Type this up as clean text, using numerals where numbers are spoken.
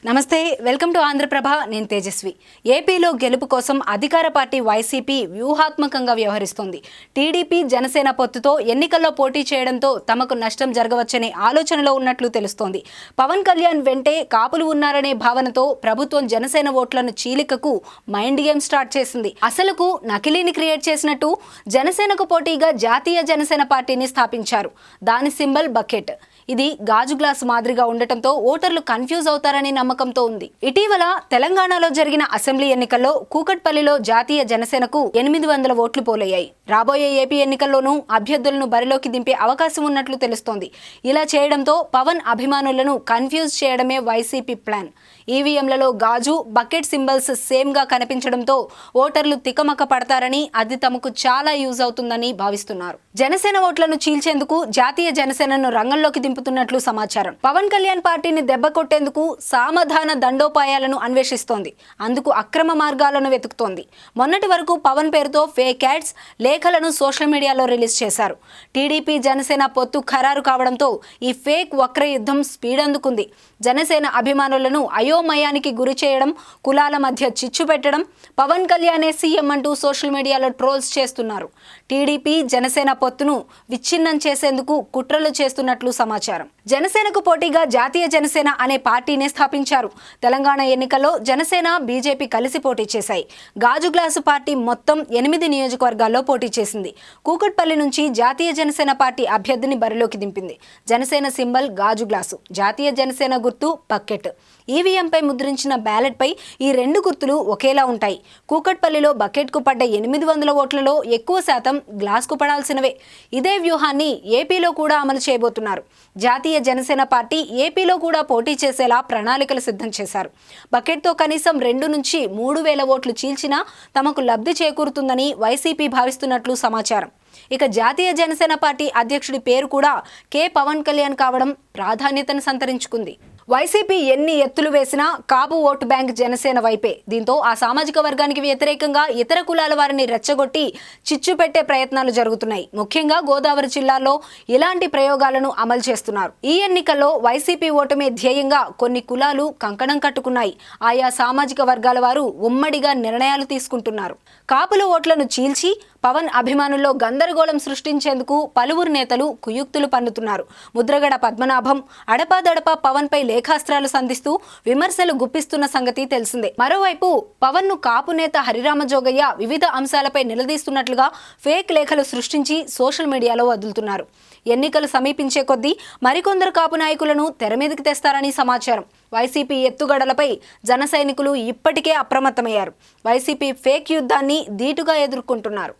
నమస్తే, welcome to Andhraprabha. నేను తేజస్వి. ఏపీలో గెలుపు కోసం అధికార పార్టీ వైసీపీ వ్యూహాత్మకంగా వ్యవహరిస్తోంది. టీడీపీ జనసేన పొత్తుతో ఎన్నికల్లో పోటీ చేయడంతో తమకు నష్టం జరగవచ్చనే ఆలోచనలో ఉన్నట్లు తెలుస్తోంది. పవన్ కళ్యాణ్ వెంటే కాపులు ఉన్నారనే భావనతో ప్రభుత్వం జనసేన ఓట్లను చీలికకు మైండ్ గేమ్ స్టార్ట్ చేసింది. అసలుకు నకిలీని క్రియేట్ చేసినట్టు జనసేనకు పోటీగా జాతీయ జనసేన పార్టీని స్థాపించారు. దాని సింబల్ బకెట్. ఇది గాజు గ్లాసు మాదిరిగా ఉండటంతో ఓటర్లు కన్ఫ్యూజ్ అవుతారనే నమ్మకంతో ఉంది. ఇటీవల తెలంగాణలో జరిగిన అసెంబ్లీ ఎన్నికల్లో కూకట్పల్లిలో జాతీయ జనసేనకు 800 ఓట్లు పోలయ్యాయి. రాబోయే ఏపీ ఎన్నికల్లోనూ అభ్యర్థులను బరిలోకి దింపే అవకాశం ఉన్నట్లు తెలుస్తోంది. ఇలా చేయడంతో పవన్ అభిమానులను కన్ఫ్యూజ్ చేయడమే వైసీపీ ప్లాన్. ఈవీఎంలలో గాజు, బకెట్ సింబల్స్ సేమ్ గా కనిపించడంతో ఓటర్లు తికమక పడతారని, అది తమకు చాలా యూజ్ అవుతుందని భావిస్తున్నారు. జనసేన ఓట్లను చీల్చేందుకు జాతీయ జనసేనను రంగంలోకి దింపుతున్నట్లు సమాచారం. పవన్ కళ్యాణ్ పార్టీని దెబ్బ కొట్టేందుకు సామధాన దండోపాయాలను అన్వేషిస్తోంది. అందుకు అక్రమ మార్గాలను వెతుకుతోంది. మొన్నటి వరకు పవన్ పేరుతో ఫేక్ యాడ్స్, లేఖలను సోషల్ మీడియాలో రిలీజ్ చేశారు. టీడీపీ జనసేన పొత్తు ఖరారు కావడంతో ఈ ఫేక్ వక్ర యుద్ధం స్పీడ్ అందుకుంది. జనసేన అభిమానులను అయోమయానికి గురి చేయడం, కులాల మధ్య చిచ్చు పెట్టడం, పవన్ కళ్యాణే సీఎం అంటూ సోషల్ మీడియాలో ట్రోల్స్ చేస్తున్నారు. టీడీపీ జనసేన పొత్తును విచ్ఛిన్నం చేసేందుకు కుట్రలు చేస్తున్నట్లు సమాచారం. జనసేనకు పోటీగా జాతీయ జనసేన అనే పార్టీని స్థాపించారు. తెలంగాణ ఎన్నికల్లో జనసేన, బీజేపీ కలిసి పోటీ చేశాయి. గాజు గ్లాసు పార్టీ మొత్తం 8 నియోజకవర్గాల్లో పోటీ చేసింది. కూకట్పల్లి నుంచి జాతీయ జనసేన పార్టీ అభ్యర్థిని బరిలోకి దింపింది. జనసేన సింబల్ గాజు గ్లాసు, జాతీయ జనసేన గుర్తు బకెట్. ఈవీఎంపై ముద్రించిన బ్యాలెట్పై ఈ 2 గుర్తులు ఒకేలా ఉంటాయి. కూకట్పల్లిలో బకెట్కు పడ్డ 800 ఓట్లలో ఎక్కువ శాతం గ్లాస్కు పడాల్సినవే. ఇదే వ్యూహాన్ని ఏపీలో కూడా అమలు చేయబోతున్నారు. జాతీయ జనసేన పార్టీ ఏపీలో కూడా పోటీ చేసేలా ప్రణాళికలు సిద్ధం చేశారు. బకెట్తో కనీసం 2 నుంచి 3 వేల ఓట్లు చీల్చినా తమకు లబ్ధి చేకూరుతుందని వైసీపీ భావిస్తున్నట్లు సమాచారం. ఇక జాతీయ జనసేన పార్టీ అధ్యక్షుడి పేరు కూడా కె పవన్ కళ్యాణ్ కావడం ప్రాధాన్యతను సంతరించుకుంది. వైసీపీ ఎన్ని ఎత్తులు వేసినా కాపు ఓటు బ్యాంక్ జనసేన వైపే. దీంతో ఆ సామాజిక వర్గానికి వ్యతిరేకంగా ఇతర కులాల వారిని రెచ్చగొట్టి చిచ్చు పెట్టే ప్రయత్నాలు జరుగుతున్నాయి. ముఖ్యంగా గోదావరి జిల్లాలో ఇలాంటి ప్రయోగాలను అమలు చేస్తున్నారు. ఈ ఎన్నికల్లో వైసీపీ ఓటమే ధ్యేయంగా కొన్ని కులాలు కంకణం కట్టుకున్నాయి. ఆయా సామాజిక వర్గాల వారు ఉమ్మడిగా నిర్ణయాలు తీసుకుంటున్నారు. కాపుల ఓట్లను చీల్చి పవన్ అభిమానుల్లో గందరగోళం సృష్టించేందుకు పలువురు నేతలు కుయుక్తులు పన్నుతున్నారు. ముద్రగడ పద్మనాభం అడపాదడపా పవన్ పై లేఖాస్త్రాలు సంధిస్తూ విమర్శలు గుప్పిస్తున్న సంగతి తెలిసిందే. మరోవైపు పవన్ ను కాపు నేత హరిరామజోగయ్య వివిధ అంశాలపై నిలదీస్తున్నట్లుగా ఫేక్ లేఖలు సృష్టించి సోషల్ మీడియాలో వదులుతున్నారు. ఎన్నికలు సమీపించే కొద్దీ మరికొందరు కాపు నాయకులను తెర మీదకి తెస్తారని సమాచారం. వైసీపీ ఎత్తుగడలపై జన సైనికులు ఇప్పటికే అప్రమత్తమయ్యారు. వైసీపీ ఫేక్ యుద్ధాన్ని ధీటుగా ఎదుర్కొంటున్నారు.